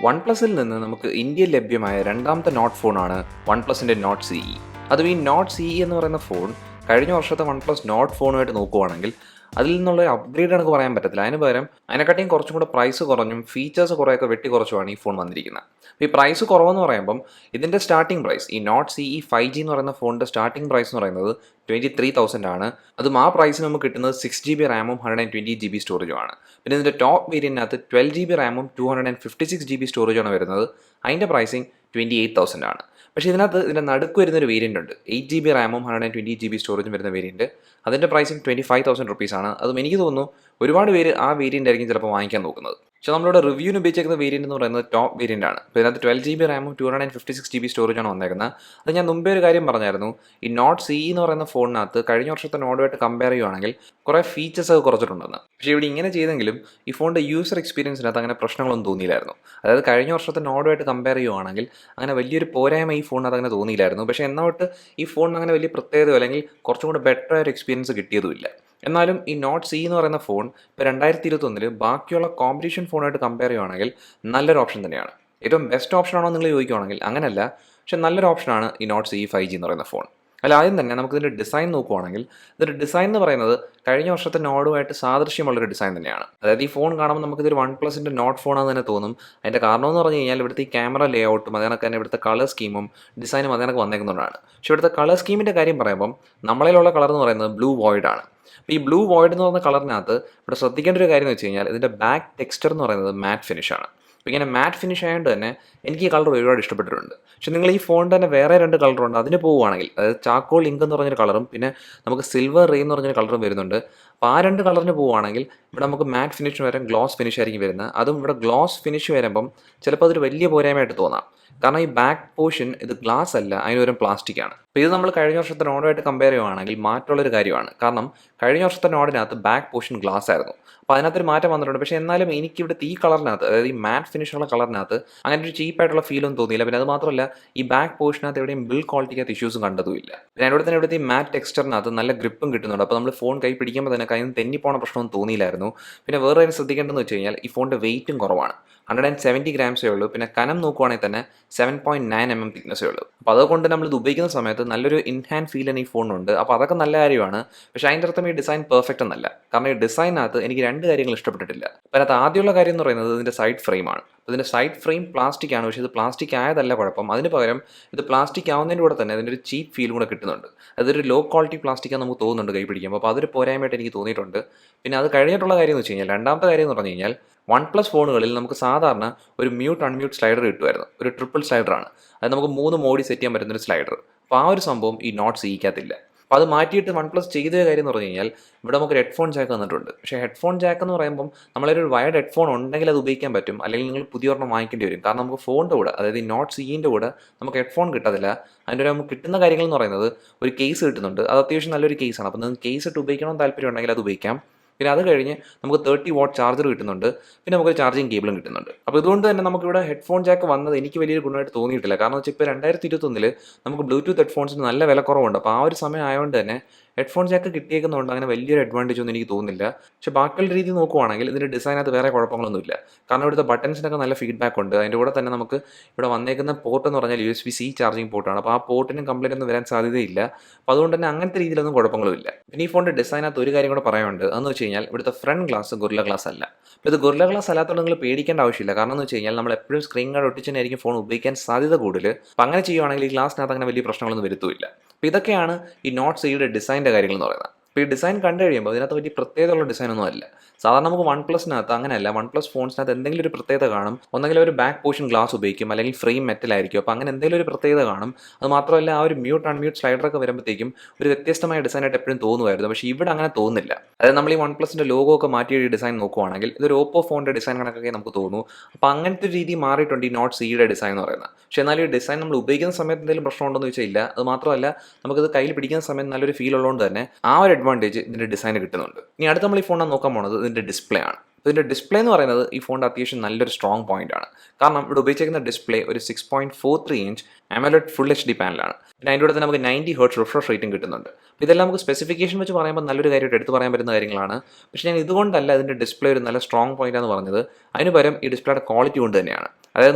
വൺപ്ലസിൽ നിന്ന് നമുക്ക് ഇന്ത്യയിൽ ലഭ്യമായ രണ്ടാമത്തെ നോട്ട് ഫോണാണ് വൺപ്ലസിൻ്റെ നോട്ട് CE. അതും ഈ നോട്ട് CE എന്ന് പറയുന്ന ഫോൺ കഴിഞ്ഞ വർഷത്തെ വൺപ്ലസ് നോട്ട് ഫോണുമായിട്ട് നോക്കുവാണെങ്കിൽ അതിൽ നിന്നുള്ള ഒരു അപ്ഗ്രേഡ് നമുക്ക് പറയാൻ പറ്റത്തില്ല. അതിന് പകരം അതിനെക്കാട്ടിയും കുറച്ചും കൂടെ പ്രൈസ് കുറഞ്ഞും ഫീച്ചേഴ്സ് കുറേയൊക്കെ വെട്ടി കുറച്ചുമാണ് ഈ ഫോൺ വന്നിരിക്കുന്നത്. ഈ പ്രൈസ് കുറവെന്ന് പറയുമ്പം ഇതിൻ്റെ സ്റ്റാർട്ടിംഗ് പ്രൈസ് ഈ നോട്ട് CE 5G എന്ന് പറയുന്ന ഫോണിൻ്റെ സ്റ്റാർട്ടിംഗ് പ്രൈസ് എന്ന് പറയുന്നത് 23,000 ആണ്. അതും ആ പ്രൈസിന് നമുക്ക് കിട്ടുന്നത് 6GB റാമും 120GB സ്റ്റോറേജുമാണ്. പിന്നെ ഇതിൻ്റെ ടോപ്പ് വേരിയൻറ്റിനകത്ത് 12GB റാമും 256GB സ്റ്റോറേജാണ് വരുന്നത്. അതിൻ്റെ പ്രൈസിങ് 28,000 ആണ്. പക്ഷേ ഇതിൻ്റെ നടുക്ക് വരുന്നൊരു വേരിയൻ്റ് ഉണ്ട്, 8GB റാമും 120GB സ്റ്റോറേജും വരുന്ന വേരിയൻറ്റ്. അതിൻ്റെ പ്രൈസിങ് 25,000 റുപ്പീസാണ്. അതും എനിക്ക് തോന്നുന്നു ഒരുപാട് പേര് ആ വേരിയൻ്റ് ആയിരിക്കും ചിലപ്പോൾ വാങ്ങിക്കാൻ നോക്കുന്നത്. പക്ഷേ നമ്മളിവിടെ റിവ്യൂവിന് ഉപയോഗിച്ചിരിക്കുന്ന വേരിയൻ്റ് എന്ന് പറയുന്നത് ടോപ്പ് വേരിയൻ്റ് ആണ്. അപ്പോൾ ഇതിനകത്ത് 12GB റാമും 256GB സ്റ്റോറേജാണ് വന്നേക്കുന്നത്. അത് ഞാൻ മുമ്പേ ഒരു കാര്യം പറഞ്ഞായിരുന്നു, ഈ നോട്ട് CE എന്ന് പറയുന്ന ഫോണിനകത്ത് കഴിഞ്ഞ വർഷത്തെ നോട്ടുമായിട്ട് കമ്പയർ ചെയ്യുവാണെങ്കിൽ കുറേ ഫീച്ചേഴ്സ് ഒക്കെ കുറച്ചിട്ടുണ്ടെന്ന്. പക്ഷേ ഇവിടെ ഇങ്ങനെ ചെയ്തെങ്കിലും ഈ ഫോണിൻ്റെ യൂസർ എക്സ്പീരിയൻസിനകത്ത് അങ്ങനെ പ്രശ്നങ്ങളൊന്നും തോന്നിയില്ലായിരുന്നു. അതായത് കഴിഞ്ഞ വർഷത്തെ നോട്ടുമായിട്ട് കമ്പയർ ചെയ്യുവാണെങ്കിൽ അങ്ങനെ വലിയൊരു പോരായ്മ ഈ ഫോണിനകത്ത് അങ്ങനെ തോന്നിയില്ലായിരുന്നു. പക്ഷേ എന്നോട്ട് ഈ ഫോണിന് അങ്ങനെ വലിയ പ്രത്യേകതയോ അല്ലെങ്കിൽ കുറച്ചും കൂടെ ബെറ്റർ ആയ ഒരു എക്സ്പീരിയൻസ് കിട്ടിയതുമില്ല. എന്നാലും ഈ നോട്ട് CE എന്ന് പറയുന്ന ഫോൺ ഇപ്പോൾ 2021 ബാക്കിയുള്ള കോമ്പറ്റീഷൻ ഫോണായിട്ട് കമ്പയർ ചെയ്യുവാണെങ്കിൽ നല്ലൊരു ഓപ്ഷൻ തന്നെയാണ്. ഏറ്റവും ബെസ്റ്റ് ഓപ്ഷനാണോ നിങ്ങൾ ചോദിക്കുവാണെങ്കിൽ അങ്ങനെയല്ല, പക്ഷേ നല്ലൊരു ഓപ്ഷനാണ് ഈ നോട്ട് CE 5G എന്ന് പറയുന്ന ഫോൺ. അല്ല, ആദ്യം തന്നെ നമുക്കിതിൻ്റെ ഡിസൈൻ നോക്കുവാണെങ്കിൽ ഇതിൻ്റെ ഡിസൈൻ എന്ന് പറയുന്നത് കഴിഞ്ഞ വർഷത്തെ നോട്ടുമായിട്ട് സാദൃശ്യമുള്ളൊരു ഡിസൈൻ തന്നെയാണ്. അതായത് ഈ ഫോൺ കാണുമ്പോൾ നമുക്കിതൊരു OnePlusൻ്റെ നോട്ട് ഫോണാണെന്ന് തന്നെ തോന്നും. അതിൻ്റെ കാരണം എന്ന് പറഞ്ഞു കഴിഞ്ഞാൽ ഇവിടുത്തെ ഈ ക്യാമറ ലേ ഔട്ടും അതിനൊക്കെ തന്നെ ഇവിടുത്തെ കളർ സ്കീമും ഡിസൈനും അതിനൊക്കെ വന്നേക്കുന്നതാണ്. പക്ഷേ ഇവിടുത്തെ കളർ സ്കീമിൻ്റെ കാര്യം പറയുമ്പം നമ്മളിലുള്ള കളർ എന്ന് പറയുന്നത് ബ്ലൂ വോയിഡ് ആണ്. അപ്പോൾ ഈ ബ്ലൂ വോയിഡ് എന്ന് പറയുന്ന കളറിനകത്ത് ഇവിടെ ശ്രദ്ധിക്കേണ്ട ഒരു കാര്യം എന്ന് വെച്ച് കഴിഞ്ഞാൽ ഇതിൻ്റെ ബാക്ക് ടെക്സ്ചർ എന്ന് പറയുന്നത് മാറ്റ് ഫിനിഷാണ്. അപ്പോൾ ഇങ്ങനെ മാറ്റ് ഫിനിഷ് ആയതുകൊണ്ട് തന്നെ എനിക്ക് ഈ കളർ ഒരുപാട് ഇഷ്ടപ്പെട്ടിട്ടുണ്ട്. പക്ഷേ നിങ്ങൾ ഈ ഫോണിൻ്റെ തന്നെ വേറെ 2 കളറുണ്ട്, അതിന് പോവുകയാണെങ്കിൽ അതായത് ചാക്കോൾ ഇങ്ക് എന്ന് പറഞ്ഞൊരു കളറും പിന്നെ നമുക്ക് സിൽവർ റേ എന്ന് പറഞ്ഞൊരു കളറും വരുന്നുണ്ട്. അപ്പോൾ ആ 2 കളറിന് പോവുകയാണെങ്കിൽ ഇവിടെ നമുക്ക് മാറ്റ് ഫിനിഷ് വരാൻ ഗ്ലോസ് ഫിനിഷ് ആയിരിക്കും വരുന്നത്. അതും ഇവിടെ ഗ്ലോസ് ഫിനിഷ് വരുമ്പം ചിലപ്പോൾ അതൊരു വലിയ പോരായ്മയായിട്ട് തോന്നാം. കാരണം ഈ ബാക്ക് പോർഷൻ ഇത് ഗ്ലാസ് അല്ല, അതിന് ഒരു പ്ലാസ്റ്റിക് ആണ്. അപ്പോൾ ഇത് നമ്മൾ കഴിഞ്ഞ വർഷത്തെ നോഡുമായിട്ട് കമ്പയർ ചെയ്യുവാണെങ്കിൽ മാറ്റമുള്ളൊരു കാര്യമാണ്. കാരണം കഴിഞ്ഞ വർഷത്തെ നോഡിനകത്ത് ബാക്ക് പോർഷൻ ഗ്ലാസ് ആയിരുന്നു. അപ്പോൾ അതിനകത്തൊരു മാറ്റം വന്നിട്ടുണ്ട്. പക്ഷേ എന്നാലും എനിക്കിവിടുത്തെ ഈ കളറിനകത്ത് അതായത് ഈ മാറ്റ് ഫിനിഷുള്ള കളറിനകത്ത് അങ്ങനെ ഒരു ചീപ്പായിട്ടുള്ള ഫീലൊന്നും തോന്നിയില്ല. പിന്നെ അത് മാത്രമല്ല ഈ ബാക്ക് പോർഷനകത്ത് എവിടെയും ബിൽഡ് ക്വാളിറ്റിക്കകത്ത് ഇഷ്യൂസും കണ്ടതുമില്ല. പിന്നെ അതിലൂടെ തന്നെ ഇവിടുത്തെ ഈ മാറ്റ് ടെക്സ്ചറിനകത്ത് നല്ല ഗ്രിപ്പും കിട്ടുന്നുണ്ട്. അപ്പോൾ നമ്മൾ ഫോൺ കൈ പിടിക്കുമ്പോൾ തന്നെ കയ്യിൽ നിന്ന് തെന്നിപ്പോണ പ്രശ്നമൊന്നും തോന്നിയില്ലായിരുന്നു. പിന്നെ വേറെ കാര്യം ശ്രദ്ധിക്കേണ്ടതെന്ന് വെച്ച് കഴിഞ്ഞാൽ ഈ ഫോണിൻ്റെ വെയിറ്റും കുറവാണ്, 170 ഗ്രാംസേ ഉള്ളൂ. പിന്നെ കനം നോക്കുവാണെങ്കിൽ തന്നെ 7.9 mm തിക്നെസ്സേ ഉള്ളൂ. അപ്പോൾ അതുകൊണ്ട് നമ്മളിത് ഉപയോഗിക്കുന്ന സമയത്ത് നല്ലൊരു ഇൻഹാൻഡ് ഫീൽ തന്നെ ഈ ഫോണിനുണ്ട്. അപ്പോൾ അതൊക്കെ നല്ല കാര്യമാണ്. പക്ഷേ അതിൻ്റെ അർത്ഥം ഈ ഡിസൈൻ പെർഫെക്റ്റ് എന്നല്ല. കാരണം ഈ ഡിസൈനകത്ത് എനിക്ക് 2 കാര്യങ്ങൾ ഇഷ്ടപ്പെട്ടിട്ടില്ല. അപ്പോൾ അതിനകത്ത് ആദ്യമുള്ള കാര്യം എന്ന് പറയുന്നത് ഇതിൻ്റെ സൈഡ് ഫ്രെയിമാണ്. അപ്പോൾ ഇതിൻ്റെ സൈഡ് ഫ്രെയിം പ്ലാസ്റ്റിക് ആണ്. പക്ഷേ ഇത് പ്ലാസ്റ്റിക് ആയതല്ല കുഴപ്പം. അതിന് പകരം ഇത് പ്ലാസ്റ്റിക് ആവുന്നതിൻ്റെ കൂടെ തന്നെ അതിൻ്റെ ഒരു ചീപ്പ് ഫീൽ കൂടെ കിട്ടുന്നുണ്ട്. അതൊരു ലോ ക്വാളിറ്റി പ്ലാസ്റ്റിക്കാണ് നമുക്ക് തോന്നുന്നുണ്ട് കൈ പിടിക്കുമ്പോൾ. അപ്പോൾ അതൊരു പോരായ്മയായിട്ട് എനിക്ക് തോന്നിയിട്ടുണ്ട്. പിന്നെ അത് കഴിഞ്ഞിട്ടുള്ള കാര്യം എന്ന് വെച്ച് കഴിഞ്ഞാൽ രണ്ടാമത്തെ കാര്യം എന്ന് പറഞ്ഞു കഴിഞ്ഞാൽ OnePlus ഫോണുകളിൽ നമുക്ക് സാധാരണ ഒരു മ്യൂട്ട് അൺമ്യൂട്ട് സ്ലൈഡർ കിട്ടുമായിരുന്നു. ഒരു ട്രിപ്പിൾ സ്ലൈഡറാണ്. അത് നമുക്ക് 3 മോഡിൽ സെറ്റ് ചെയ്യാൻ പറ്റുന്നൊരു സ്ലൈഡർ. അപ്പോൾ ആ ഒരു സംഭവം ഈ നോട്ട് CEക്കകത്തില്ല. അപ്പോൾ അത് മാറ്റിയിട്ട് OnePlus ചെയ്ത കാര്യം എന്ന് പറഞ്ഞു കഴിഞ്ഞാൽ ഇവിടെ നമുക്കൊരു ഹെഡ്ഫോൺ ജാക്ക് വന്നിട്ടുണ്ട്. പക്ഷേ ഹെഡ്ഫോൺ ജാക്ക് എന്ന് പറയുമ്പം നമ്മളൊരു വയർഡ് ഹെഡ്ഫോൺ ഉണ്ടെങ്കിൽ അത് ഉപയോഗിക്കാൻ പറ്റും, അല്ലെങ്കിൽ നിങ്ങൾ പുതിയ ഒരെണ്ണം വാങ്ങിക്കേണ്ടി വരും. കാരണം നമുക്ക് ഫോണിൻ്റെ കൂടെ അതായത് ഈ നോട്ട് CEൻ്റെ കൂടെ നമുക്ക് ഹെഡ്ഫോൺ കിട്ടത്തില്ല. അതിൻ്റെ ഒരു നമുക്ക് കിട്ടുന്ന കാര്യങ്ങൾ എന്ന് പറയുന്നത് ഒരു കേസ് കിട്ടുന്നുണ്ട്. അത് അത്യാവശ്യം നല്ലൊരു കേസാണ്. അപ്പോൾ നിങ്ങൾക്ക് കേസ് ഇട്ട് ഉപയോഗിക്കണം താല്പര്യം ഉണ്ടെങ്കിൽ അത് ഉപയോഗിക്കാം. പിന്നെ അത് കഴിഞ്ഞ് നമുക്ക് 30 വാട്ട് ചാർജർ കിട്ടുന്നുണ്ട്. പിന്നെ നമുക്ക് ചാർജിങ് കേബിളും കിട്ടുന്നുണ്ട്. അപ്പോൾ ഇതുകൊണ്ട് തന്നെ നമുക്കിവിടെ ഹെഡ്ഫോൺ ജാക്ക് വന്നത് എനിക്ക് വലിയൊരു ഗുണമായിട്ട് തോന്നിയിട്ടില്ല. കാരണം വെച്ചാൽ ഇപ്പോൾ 2021 നമുക്ക് ബ്ലൂടൂത്ത് ഹെഡ്ഫോൺസിന് നല്ല വില കുറവുണ്ട്. അപ്പോൾ ആ ഒരു സമയം ആയതുകൊണ്ട് തന്നെ ഹെഡ്ഫോൺ ജാക്ക് കിട്ടിയേക്കുന്നതുകൊണ്ട് അങ്ങനെ വലിയൊരു അഡ്വാൻറ്റേജ് ഒന്നും എനിക്ക് തോന്നുന്നില്ല. പക്ഷേ ബാക്കിയുള്ള രീതി നോക്കുവാണെങ്കിൽ ഇതിൻ്റെ ഡിസൈനകത്ത് വേറെ കുഴപ്പങ്ങളൊന്നുമില്ല. കാരണം ഇവിടുത്തെ ബട്ടൺസിനൊക്കെ നല്ല ഫീഡ്ബാക്ക് ഉണ്ട്. അതിൻ്റെ കൂടെ തന്നെ നമുക്ക് ഇവിടെ വന്നേക്കുന്ന പോർട്ട് എന്ന് പറഞ്ഞാൽ USB-C ചാർജിങ് പോർട്ടാണ്. അപ്പോൾ ആ പോർട്ടിനും കംപ്ലൈൻറ്റ് ഒന്നും വരാൻ സാധ്യതയില്ല. അപ്പോൾ അതുകൊണ്ട് തന്നെ അങ്ങനത്തെ രീതിയിലൊന്നും കുഴപ്പങ്ങളുമില്ല. പിന്നെ ഈ ഫോണിൻ്റെ ഡിസൈനകത്ത് ഒരു കാര്യം കൂടെ പറയാനുണ്ട്. അതെന്ന് വെച്ച് കഴിഞ്ഞാൽ ഇവിടുത്തെ ഫ്രണ്ട് ഗ്ലാസ് ഗൊറില്ല ഗ്ലാസ് അല്ല. അപ്പോൾ ഇത് ഗൊറില്ല ഗ്ലാസ് അല്ലാത്തതുകൊണ്ട് നിങ്ങൾ പേടിക്കേണ്ട ആവശ്യമില്ല. കാരണം എന്ന് വെച്ച് കഴിഞ്ഞാൽ നമ്മൾ എപ്പോഴും സ്ക്രീൻ ഗാർഡ് ഒട്ടിച്ച് തന്നെയായിരിക്കും ഫോൺ ഉപയോഗിക്കാൻ സാധ്യത കൂടുതൽ. അപ്പോൾ അങ്ങനെ ചെയ്യുവാണെങ്കിൽ ഈ ഗ്ലാസിനകത്ത് അങ്ങനെ വലിയ പ്രശ്നങ്ങളൊന്നും വരുത്തുമില്ല. അപ്പോൾ ഇതൊക്കെയാണ് ഈ നോട്ട് CEയുടെ ഡിസൈൻ്റെ കാര്യങ്ങൾ എന്ന് പറയുന്നത്. അപ്പോൾ ഈ ഡിസൈൻ കണ്ടു കഴിയുമ്പോൾ ഇതിനകത്ത് വലിയ പ്രത്യേകതയുള്ള ഡിസൈനൊന്നും അല്ല. സാധാരണ നമുക്ക് OnePlusനകത്ത് അങ്ങനെയല്ല. OnePlus ഫോൺസിനകത്ത് എന്തെങ്കിലും ഒരു പ്രത്യേകത കാണും. ഒന്നെങ്കിൽ ഒരു ബാക്ക് പോർഷൻ ഗ്ലാസ് ഉപയോഗിക്കും, അല്ലെങ്കിൽ ഫ്രെയിം മെറ്റൽ ആയിരിക്കും. അപ്പോൾ അങ്ങനെ എന്തെങ്കിലും ഒരു പ്രത്യേകത കാണും. അത് മാത്രമല്ല ആ ഒരു മ്യൂട്ട് അൺമ്യൂട്ട് സ്ലൈഡറൊക്കെ വരുമ്പോഴത്തേക്കും ഒരു വ്യത്യസ്തമായ ഡിസൈനായിട്ട് എപ്പോഴും തോന്നുമായിരുന്നു. പക്ഷേ ഇവിടെ അങ്ങനെ തോന്നുന്നില്ല. അതായത് നമ്മൾ ഈ OnePlusൻ്റെ ലോഗോ ഒക്കെ മാറ്റിയ ഡിസൈൻ നോക്കുവാണെങ്കിൽ ഇതൊരു ഓപ്പോ ഫോണിൻ്റെ ഡിസൈൻ കണക്കൊക്കെ നമുക്ക് തോന്നുന്നു. അപ്പോൾ അങ്ങനത്തെ ഒരു രീതി മാറിയിട്ടുണ്ട് ഈ നോട്ട് CEയുടെ ഡിസൈൻ എന്ന് പറയുന്നത്. പക്ഷേ എന്നാലും ഈ ഡിസൈൻ നമ്മൾ ഉപയോഗിക്കുന്ന സമയത്ത് എന്തെങ്കിലും പ്രശ്നമുണ്ടോ എന്ന് ചോദിച്ചാൽ ഇല്ല. അത് മാത്രമല്ല നമുക്കിത് കയ്യിൽ പിടിക്കുന്ന സമയത്ത് നല്ലൊരു ഫീൽ ഉള്ളതുകൊണ്ട് തന്നെ ആ ഒരു അഡ്വാൻറ്റേജ് ഇതിൻ്റെ ഡിസൈന് കിട്ടുന്നുണ്ട്. ഇനി അടുത്ത് നമ്മൾ ഈ ഫോൺ നോക്കാൻ പോകുന്നത് ഇതിൻ്റെ ഡിസ്പ്ലേ ആണ്. ഇതിൻ്റെ ഡിസ്പ്ലേ എന്ന് പറയുന്നത് ഈ ഫോണിൻ്റെ അത്യാവശ്യം നല്ലൊരു സ്ട്രോങ് പോയിന്റ് ആണ്. കാരണം ഇവിടെ ഉപയോഗിച്ചിരിക്കുന്ന ഡിസ്പ്ലേ ഒരു 6.43 ഇഞ്ച് AMOLED ഫുൾ HD പാനലാണ്. പിന്നെ അതിൻ്റെ കൂടെ തന്നെ നമുക്ക് 90 ഹെർട്സ് റിഫ്രഷ് റേറ്റും കിട്ടുന്നുണ്ട്. അപ്പോൾ ഇതെല്ലാം നമുക്ക് സ്പെസിഫിക്കേഷൻ വെച്ച് പറയുമ്പോൾ നല്ലൊരു കാര്യമായിട്ട് എടുത്ത് പറയാൻ പറ്റുന്ന കാര്യങ്ങളാണ്. പക്ഷേ ഞാൻ ഇതുകൊണ്ടല്ല ഇതിൻ്റെ ഡിസ്പ്ലേ ഒരു നല്ല സ്ട്രോങ് പോയിന്റ് എന്ന് പറഞ്ഞത്. അതിന് പകരം ഈ ഡിസ്പ്ലേയുടെ ക്വാളിറ്റി കൊണ്ട് തന്നെയാണ്. അതായത്